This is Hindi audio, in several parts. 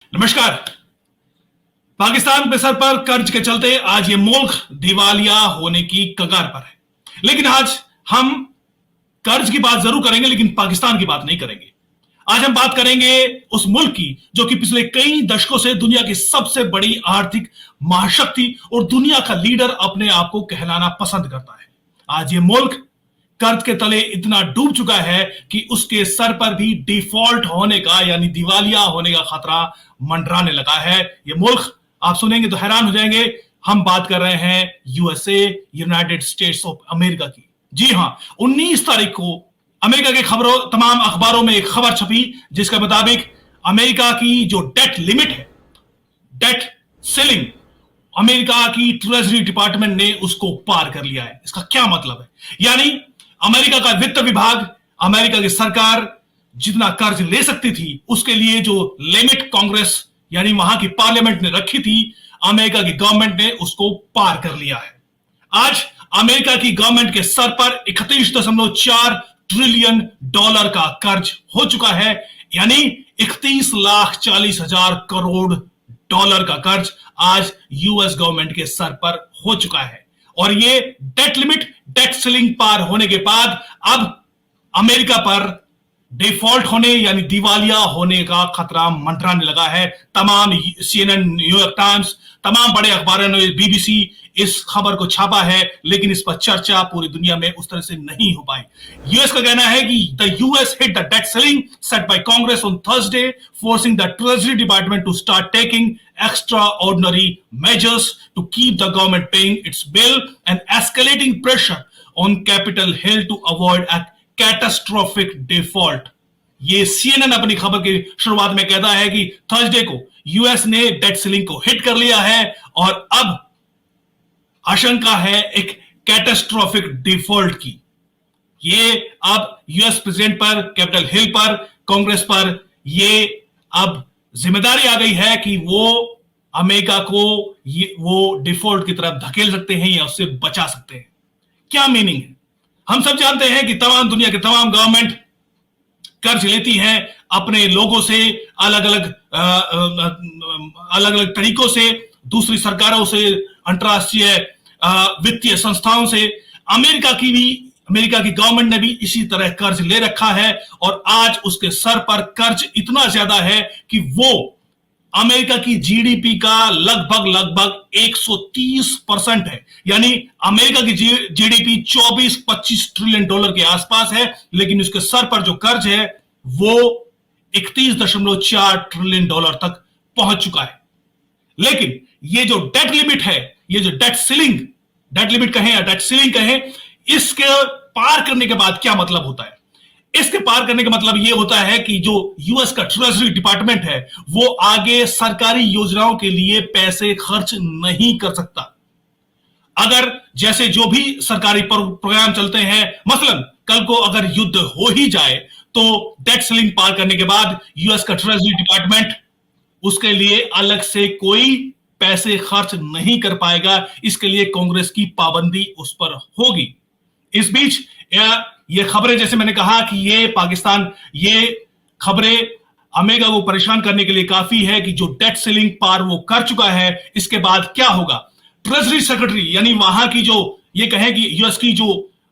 नमस्कार। पाकिस्तान के सर पर कर्ज के चलते आज ये मुल्क दिवालिया होने की कगार पर है। लेकिन आज हम कर्ज की बात जरूर करेंगे, लेकिन पाकिस्तान की बात नहीं करेंगे। आज हम बात करेंगे उस मुल्क की जो कि पिछले कई दशकों से दुनिया की सबसे बड़ी आर्थिक महाशक्ति और दुनिया का लीडर अपने आप को कहलाना पसंद करता है। आज ये मुल्क कर्ज के तले इतना डूब चुका है कि उसके सर पर भी डिफॉल्ट होने का यानी दिवालिया होने का खतरा मंडराने लगा है। ये मुल्क आप सुनेंगे तो हैरान हो जाएंगे। हम बात कर रहे हैं USA, United states of America की। जी हां, 19 तारीख को अमेरिका के खबरों तमाम अखबारों में एक खबर छपी जिसके मुताबिक अमेरिका की जो डेट लिमिट है, डेट सीलिंग, अमेरिका की ट्रेजरी डिपार्टमेंट ने उसको पार कर लिया है। इसका क्या मतलब है? यानी अमेरिका का वित्त विभाग, अमेरिका की सरकार जितना कर्ज ले सकती थी उसके लिए जो लिमिट कांग्रेस यानी वहां की पार्लियामेंट ने रखी थी, अमेरिका की गवर्नमेंट ने उसको पार कर लिया है। आज अमेरिका की गवर्नमेंट के सर पर 31.4 ट्रिलियन डॉलर का कर्ज हो चुका है, यानी 31,40,000 करोड़ डॉलर का कर्ज आज यूएस गवर्नमेंट के सर पर हो चुका है। और ये डेट लिमिट, डेट सीलिंग पार होने के बाद अब अमेरिका पर डिफॉल्ट होने यानी दिवालिया होने का खतरा मंडराने लगा है। तमाम सीएनएन, न्यूयॉर्क टाइम्स, तमाम बड़े अखबारों ने, बीबीसी इस खबर को छापा है, लेकिन इस पर चर्चा पूरी दुनिया में उस तरह से नहीं हो पाई। यूएस का कहना है कि the US hit the debt ceiling set by Congress on Thursday, forcing the Treasury Department to start taking extraordinary measures to keep the government paying its bill and escalating pressure on Capitol Hill to avoid a catastrophic default। ये सीएनएन अपनी खबर की शुरुआत में कहता है कि थर्सडे को यूएस ने डेट सीलिंग को हिट कर लिया है और अब आशंका है एक कैटास्ट्रोफिक डिफॉल्ट की। ये अब यूएस प्रेसिडेंट पर, कैपिटल हिल पर, कांग्रेस पर ये अब जिम्मेदारी आ गई है कि वो अमेरिका को वो डिफॉल्ट की तरफ धकेल सकते हैं या उससे बचा सकते हैं। क्या मीनिंग है? हम सब जानते हैं कि तमाम दुनिया के तमाम गवर्नमेंट कर्ज लेती हैं अपने लोगों से, अलग अलग तरीकों से, दूसरी सरकारों से, अंतरराष्ट्रीय वित्तीय संस्थाओं से। अमेरिका की गवर्नमेंट ने भी इसी तरह कर्ज ले रखा है और आज उसके सर पर कर्ज इतना ज्यादा है कि वो अमेरिका की जीडीपी का लगभग 130% है। यानी अमेरिका की जीडीपी 24-25 ट्रिलियन डॉलर के आसपास है, लेकिन उसके सर पर जो कर्ज है वो 31.4 ट्रिलियन डॉलर तक पहुंच चुका है। लेकिन ये जो डेट लिमिट है, ये जो डेट लिमिट कहें या डेट सीलिंग कहें, इसके पार करने के बाद क्या मतलब होता है? इसके पार करने का मतलब यह होता है कि जो यूएस का ट्रेजरी डिपार्टमेंट है वो आगे सरकारी योजनाओं के लिए पैसे खर्च नहीं कर सकता। अगर जैसे जो भी सरकारी प्रोग्राम चलते हैं, मसलन कल को अगर युद्ध हो ही जाए तो डेट सीलिंग पार करने के बाद यूएस का ट्रेजरी डिपार्टमेंट उसके लिए अलग से कोई पैसे खर्च नहीं कर पाएगा। इसके लिए कांग्रेस की पाबंदी उस पर होगी। इस बीच ये खबरें, जैसे मैंने कहा कि ये खबरें अमेरिका को परेशान करने के लिए काफी है कि जो डेट सीलिंग पार वो कर चुका है, इसके बाद क्या होगा? ट्रेजरी सेक्रेटरी यानी वहां की जो ये कहें कि यूएस की जो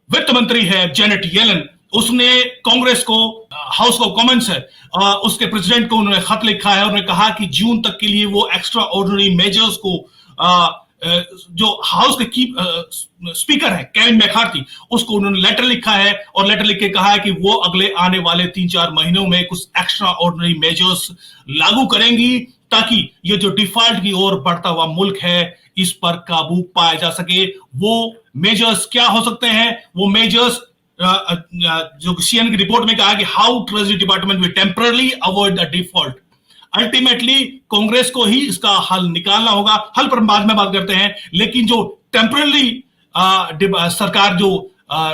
वित्त मंत्री है जेनेट येलन, उसने कांग्रेस को, हाउस ऑफ कॉमन्स है, उसके प्रेसिडेंट को उन्होंने खत लिखा है। उन्होंने कहा कि जून तक के लिए वो एक्स्ट्रा ऑर्डिनरी मेजर्स को जो हाउस के स्पीकर है केविन मैकार्थी, उसको उन्होंने लेटर लिखा है और लेटर लिख के कहा है कि वो अगले आने वाले 3-4 महीनों में कुछ एक्स्ट्रा ऑर्डिनरी मेजर्स लागू करेंगी ताकि ये जो डिफॉल्ट की ओर बढ़ता हुआ मुल्क है इस पर काबू पाया जा सके। वो मेजर्स क्या हो सकते हैं? वो मेजर्स जो सीएनएन की रिपोर्ट में कहा कि how treasury department will temporary avoid the default. Ultimately Congress को ही इसका हल निकालना होगा। हल पर बाद में बात करते हैं, लेकिन जो टेम्पररी सरकार जो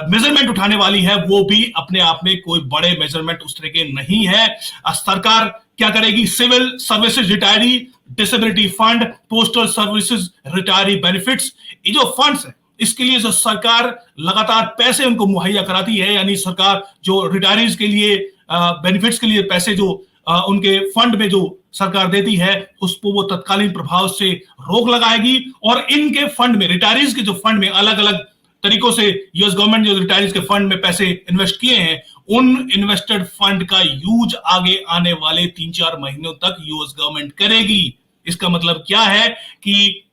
मेजरमेंट उठाने वाली है वो भी अपने आप में कोई बड़े मेजरमेंट उस तरह के नहीं है। सरकार क्या करेगी? Civil services retiree disability fund, postal services retiree benefits, ये जो फंड्स है इसके लिए जो सरकार लगातार पैसे उनको मुहैया कराती है, यानी सरकार जो रिटायरीज के लिए बेनिफिट्स के लिए पैसे जो उनके फंड में जो सरकार देती है उस पर वो तत्कालीन प्रभाव से रोक लगाएगी और इनके फंड में, रिटायरीज के जो फंड में अलग अलग तरीकों से यूएस गवर्नमेंट जो रिटायरीज के फंड में पैसे इन्वेस्ट किए हैं, उन इन्वेस्टेड फंड का यूज आगे आने वाले 3-4 महीनों तक यूएस गवर्नमेंट करेगी। इसका मतलब क्या है कि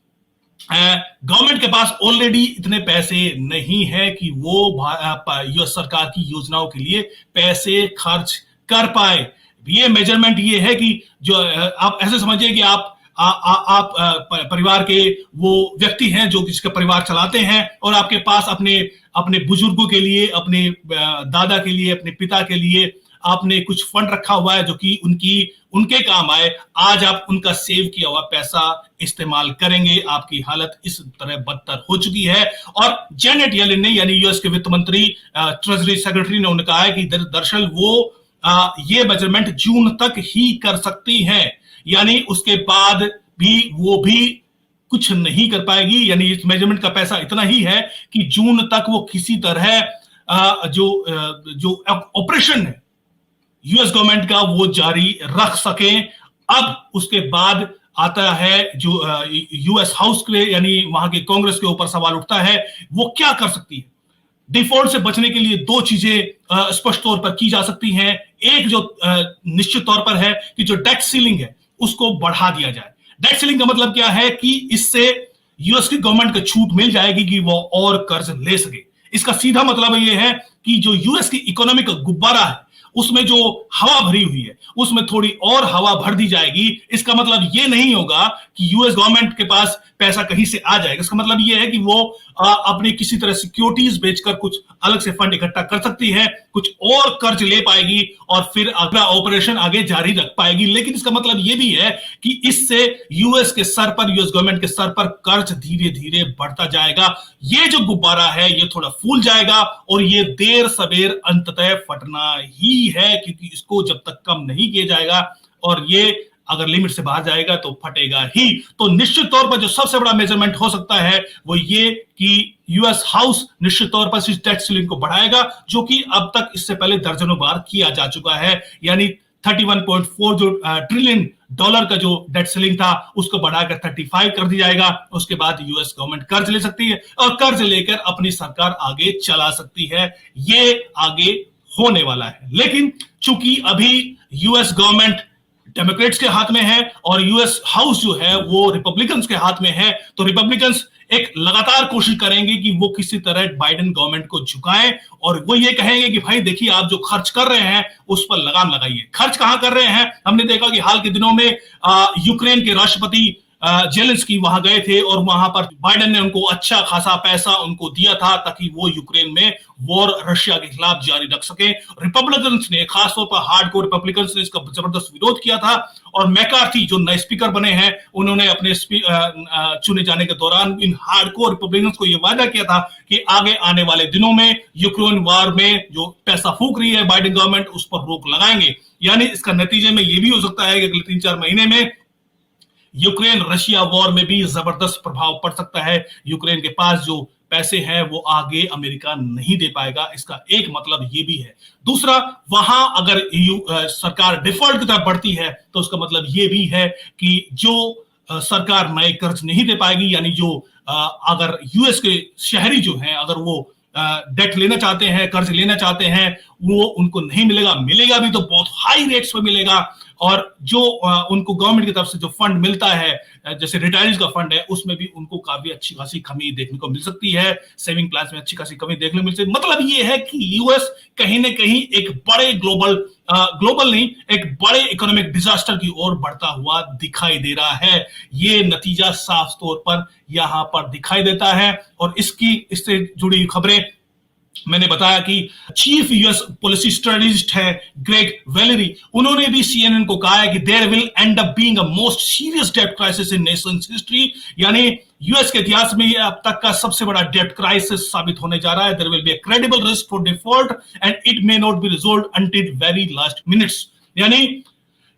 गवर्नमेंट के पास ऑलरेडी इतने पैसे नहीं है कि वो यूएस सरकार की योजनाओं के लिए पैसे खर्च कर पाए। ये मेजरमेंट ये है कि जो आप ऐसे समझिए कि आप परिवार के वो व्यक्ति हैं जो जिसका परिवार चलाते हैं और आपके पास अपने बुजुर्गों के लिए, अपने दादा के लिए, अपने पिता के लिए आपने कुछ फंड रखा हुआ है जो कि उनके काम आए। आज आप उनका सेव किया हुआ पैसा इस्तेमाल करेंगे, आपकी हालत इस तरह बदतर हो चुकी है। और जेनेट येलेन ने, यानी यूएस के वित्त मंत्री, ट्रेजरी सेक्रेटरी ने उन्हें कहा है कि दरअसल वो ये मेजरमेंट जून तक ही कर सकती हैं, यानी उसके बाद भी वो भी कुछ नहीं कर पाएगी। यानी इस मेजरमेंट का पैसा इतना ही है कि जून तक वो किसी तरह जो ऑपरेशन है यूएस गवर्नमेंट का वो जारी रख सकें। अब उसके बाद आता है जो यूएस हाउस के, यानी वहां के कांग्रेस के ऊपर सवाल उठता है वो क्या कर सकती है। डिफॉल्ट से बचने के लिए दो चीजें स्पष्ट तौर पर की जा सकती हैं। एक जो निश्चित तौर पर है कि जो डेट सीलिंग है उसको बढ़ा दिया जाए। डेट सीलिंग का मतलब क्या है कि इससे यूएस की गवर्नमेंट को छूट मिल जाएगी कि वो और कर्ज ले सके। इसका सीधा मतलब यह है कि जो यूएस की इकोनॉमी का गुब्बारा है उसमें जो हवा भरी हुई है उसमें थोड़ी और हवा भर दी जाएगी। इसका मतलब यह नहीं होगा कि यूएस गवर्नमेंट के पास पैसा कहीं से आ जाएगा। इसका मतलब यह है कि वो अपनी किसी तरह सिक्योरिटीज बेचकर कुछ अलग से फंड इकट्ठा कर सकती है, कुछ और कर्ज ले पाएगी और फिर अगला ऑपरेशन आगे जारी रख पाएगी। लेकिन इसका मतलब यह भी है कि इससे यूएस के सर पर, यूएस गवर्नमेंट के सर पर कर्ज धीरे धीरे बढ़ता जाएगा। ये जो गुब्बारा है ये थोड़ा फूल जाएगा और ये देर सवेर अंततः फटना ही है, क्योंकि इसको जब तक कम नहीं किया जाएगा और ये अगर लिमिट से बाहर जाएगा तो फटेगा ही। तो निश्चित तौर पर जो सबसे बड़ा मेजरमेंट हो सकता है वो ये कि यूएस हाउस निश्चित तौर पर इस डेट सीलिंग को बढ़ाएगा, जो कि अब तक इससे पहले दर्जनों बार किया जा चुका है। यानी 31.4 जो ट्रिलियन डॉलर का जो डेट सीलिंग था उसको बढ़ाकर 35 कर दिया जाएगा। उसके बाद यूएस गवर्नमेंट कर्ज ले सकती है और कर्ज लेकर अपनी सरकार आगे चला सकती है। ये आगे होने वाला है। लेकिन चूंकि अभी यूएस गवर्नमेंट डेमोक्रेट्स के हाथ में है और यूएस हाउस जो है वो रिपब्लिकन्स के हाथ में है, तो रिपब्लिकन्स एक लगातार कोशिश करेंगे कि वो किसी तरह बाइडेन गवर्नमेंट को झुकाएं और वो ये कहेंगे कि भाई देखिए आप जो खर्च कर रहे हैं उस पर लगाम लगाइए। खर्च कहां कर रहे हैं? हमने देखा कि हाल के दिनों में यूक्रेन के राष्ट्रपति जेलेंस्की वहां गए थे और वहां पर बाइडेन ने उनको अच्छा खासा पैसा उनको दिया था ताकि वो यूक्रेन में वॉर रशिया के खिलाफ जारी रख सके। रिपब्लिकन्स ने, खासतौर पर हार्डकोर रिपब्लिकन्स ने इसका जबरदस्त विरोध किया था और मैकार्थी जो नए स्पीकर बने हैं उन्होंने अपने चुने जाने के दौरान इन हार्डकोर रिपब्लिकन्स को यह वादा किया था कि आगे आने वाले दिनों में यूक्रेन वॉर में जो पैसा फूक रही है बाइडेन गवर्नमेंट उस पर रोक लगाएंगे। यानी इसका नतीजे में यह भी हो सकता है कि अगले 3-4 महीने में यूक्रेन रशिया वॉर में भी जबरदस्त प्रभाव पड़ सकता है। यूक्रेन के पास जो पैसे हैं वो आगे अमेरिका नहीं दे पाएगा, इसका एक मतलब ये भी है। दूसरा, वहां अगर सरकार डिफॉल्ट की तरफ बढ़ती है तो उसका मतलब ये भी है कि जो सरकार नए कर्ज नहीं दे पाएगी, यानी जो अगर यूएस के शहरी जो हैं अगर वो डेट लेना चाहते हैं, कर्ज लेना चाहते हैं, वो उनको नहीं मिलेगा, मिलेगा भी तो बहुत हाई रेट्स पे मिलेगा। और जो उनको गवर्नमेंट की तरफ से जो फंड मिलता है जैसे रिटायरीज का फंड है उसमें भी उनको काफी अच्छी खासी कमी देखने को मिल सकती है। सेविंग प्लान में अच्छी खासी कमी देखने को मिल सकती है। मतलब ये है कि यूएस कहीं ना कहीं एक बड़े ग्लोबल नहीं, एक बड़े इकोनॉमिक डिजास्टर की ओर बढ़ता हुआ दिखाई दे रहा है। ये नतीजा साफ तौर पर यहां पर दिखाई देता है। और इससे जुड़ी खबरें मैंने बताया कि चीफ यूएस पॉलिसी स्ट्रेटेजिस्ट है ग्रेग वेलेरी, उन्होंने भी सीएनएन को कहा है कि there will end up being a most serious debt crisis in nation's history, यानी यूएस के इतिहास में यह अब तक का सबसे बड़ा डेट क्राइसिस साबित होने जा रहा है। There will be a credible risk for default and it may not be resolved until very last minutes, यानी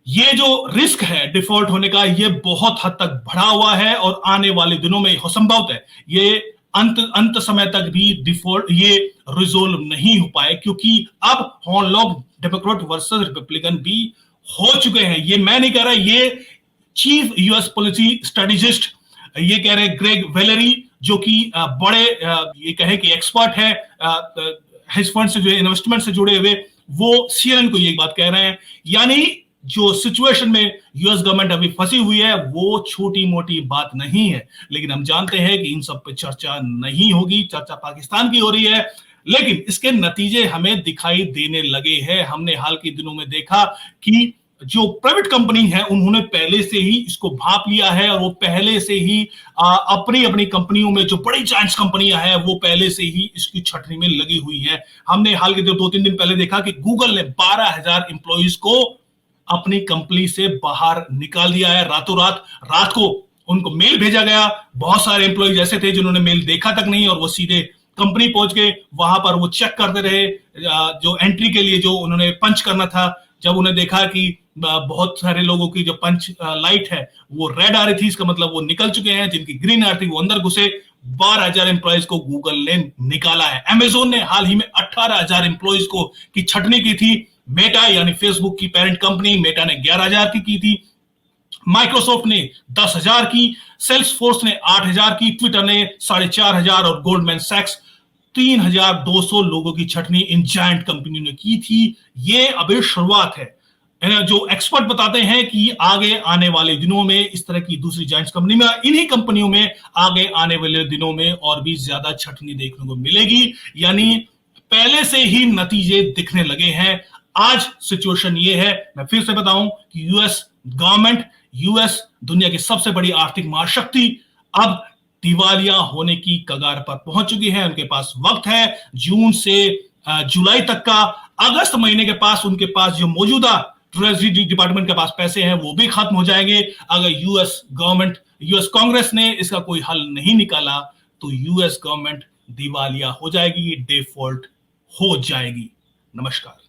ये जो रिस्क है डिफॉल्ट होने का ये बहुत हद तक बढ़ा हुआ है और आने वाले दिनों में संभवत है ये अंत समय तक भी डिफॉल्ट ये रिजोल्व नहीं हो पाए, क्योंकि अब हम लोग डेमोक्रेट वर्सेस रिपब्लिकन भी हो चुके हैं। ये मैं नहीं कह रहा, ये चीफ यूएस पॉलिसी स्ट्रेटेजिस्ट ये कह रहे हैं, ग्रेग वेलेरी, जो कि बड़े ये कहे कि एक्सपर्ट है हेज फंड से जो इन्वेस्टमेंट से जुड़े हुए, वो सीएनएन को ये बात कह रहे हैं। यानी जो सिचुएशन में यूएस गवर्नमेंट अभी फंसी हुई है वो छोटी मोटी बात नहीं है। लेकिन हम जानते हैं कि इन सब पे चर्चा नहीं होगी, चर्चा पाकिस्तान की हो रही है, लेकिन इसके नतीजे हमें दिखाई देने लगे हैं। हमने हाल के दिनों में देखा कि जो प्राइवेट कंपनी है उन्होंने पहले से ही इसको भाप लिया है, और वो पहले से ही अपनी अपनी कंपनियों में जो बड़ी जायंट्स कंपनियां हैं वो पहले से ही इसकी छटनी में लगी हुई हैं। हमने हाल के 2-3 दिन पहले देखा कि गूगल ने 12,000 एम्प्लॉइज को अपनी कंपनी से बाहर निकाल दिया है। रातों रात को उनको मेल भेजा गया। बहुत सारे एम्प्लॉइज ऐसे थे जिन्होंने मेल देखा तक नहीं, और वो सीधे कंपनी पहुंच गए। वहां पर वो चेक करते रहे जो एंट्री के लिए जो उन्होंने पंच करना था। जब उन्हें देखा कि बहुत सारे लोगों की जो पंच लाइट है वो रेड आ रही थी, इसका मतलब वो निकल चुके हैं। जिनकी ग्रीन आ रही थी वो अंदर घुसे। 12,000 एम्प्लॉइज को गूगल ने निकाला है। अमेजोन ने हाल ही में 18,000 एम्प्लॉइज को की छटनी की थी। मेटा यानी फेसबुक की पेरेंट कंपनी, मेटा ने 11,000 की थी। माइक्रोसॉफ्ट ने 10,000 की, सेल्सफोर्स ने 8,000 की, ट्विटर ने 4,500 और गोल्डमैन सैक्स 3,200 लोगों की छटनी इन जायंट कंपनियों ने की थी। ये अभी शुरुआत है। जो एक्सपर्ट बताते हैं कि आगे आने वाले दिनों में इस तरह की दूसरी जायंट कंपनी में, इन्हीं कंपनियों में आगे आने वाले दिनों में और भी ज्यादा छटनी देखने को मिलेगी। यानी पहले से ही नतीजे दिखने लगे हैं। आज सिचुएशन ये है, मैं फिर से बताऊं कि यूएस गवर्नमेंट, यूएस दुनिया की सबसे बड़ी आर्थिक महाशक्ति अब दिवालिया होने की कगार पर पहुंच चुकी है। उनके पास वक्त है जून से जुलाई तक का। अगस्त महीने के पास उनके पास जो मौजूदा ट्रेजरी डिपार्टमेंट के पास पैसे हैं वो भी खत्म हो जाएंगे। अगर यूएस गवर्नमेंट, यूएस कांग्रेस ने इसका कोई हल नहीं निकाला तो यूएस गवर्नमेंट दिवालिया हो जाएगी, डिफॉल्ट हो जाएगी। नमस्कार।